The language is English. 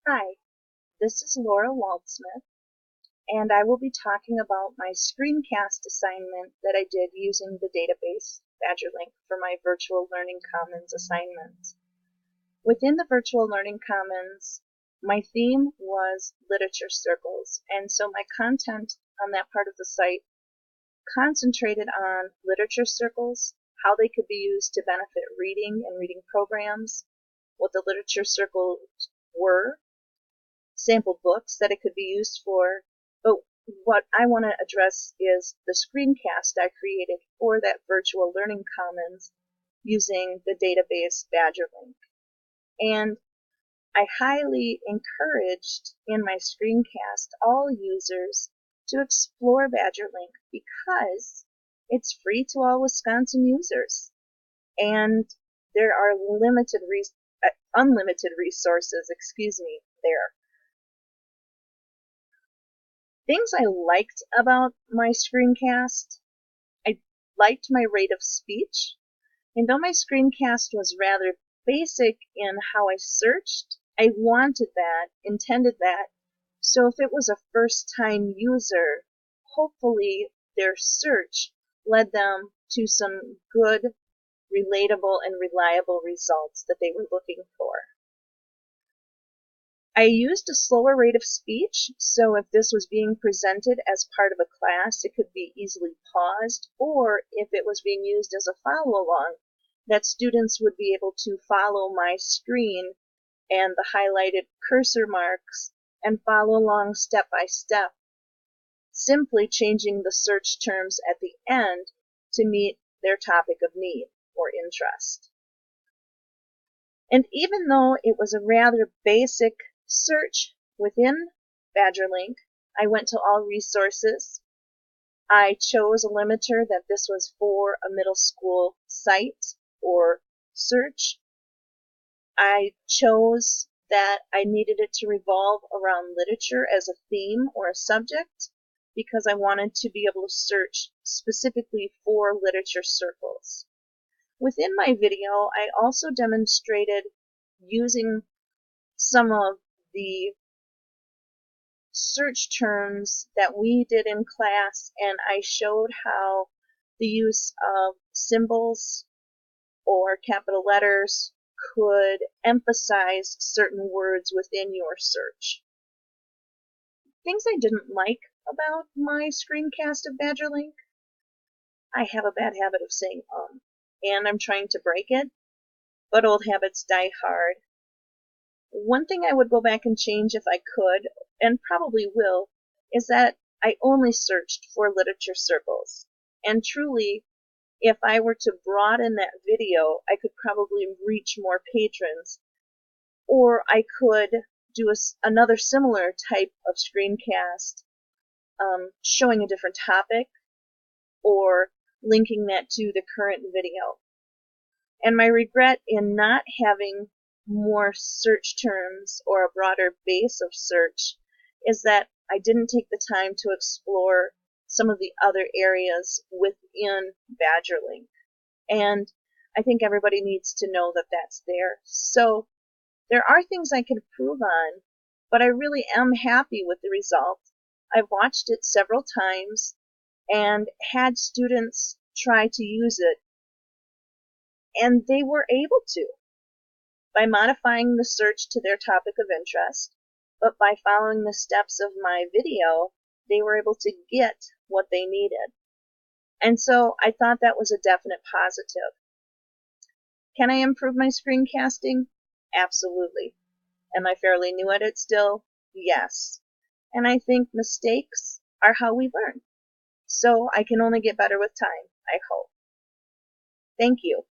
Hi, this is Laura Waldsmith, and I will be talking about my screencast assignment that I did using the database BadgerLink for my Virtual Learning Commons assignment. Within the Virtual Learning Commons, my theme was literature circles, and so my content on that part of the site concentrated on literature circles, how they could be used to benefit reading and reading programs, what the literature circles were, sample books that it could be used for, but what I want to address is the screencast I created for that virtual learning commons using the database BadgerLink. And I highly encouraged in my screencast all users to explore BadgerLink because it's free to all Wisconsin users. And there are unlimited resources, there. Things I liked about my screencast, I liked my rate of speech. And though my screencast was rather basic in how I searched, I wanted that, intended that, so if it was a first-time user, hopefully their search led them to some good, relatable, and reliable results that they were looking for. I used a slower rate of speech, so if this was being presented as part of a class, it could be easily paused, or if it was being used as a follow-along, that students would be able to follow my screen and the highlighted cursor marks and follow along step by step, simply changing the search terms at the end to meet their topic of need or interest. And even though it was a rather basic search within BadgerLink, I went to all resources. I chose a limiter that this was for a middle school site or search. I chose that I needed it to revolve around literature as a theme or a subject because I wanted to be able to search specifically for literature circles. Within my video, I also demonstrated using some of the search terms that we did in class, and I showed how the use of symbols or capital letters could emphasize certain words within your search. Things I didn't like about my screencast of BadgerLink, I have a bad habit of saying and I'm trying to break it, but old habits die hard. One thing I would go back and change if I could, and probably will, is that I only searched for literature circles. And truly, if I were to broaden that video, I could probably reach more patrons. Or I could do another similar type of screencast showing a different topic or linking that to the current video. And my regret in not having more search terms or a broader base of search is that I didn't take the time to explore some of the other areas within BadgerLink. And I think everybody needs to know that that's there. So there are things I can improve on, but I really am happy with the result. I've watched it several times and had students try to use it, and they were able to by modifying the search to their topic of interest, but by following the steps of my video, they were able to get what they needed. And so I thought that was a definite positive. Can I improve my screencasting? Absolutely. Am I fairly new at it still? Yes. And I think mistakes are how we learn. So I can only get better with time, I hope. Thank you.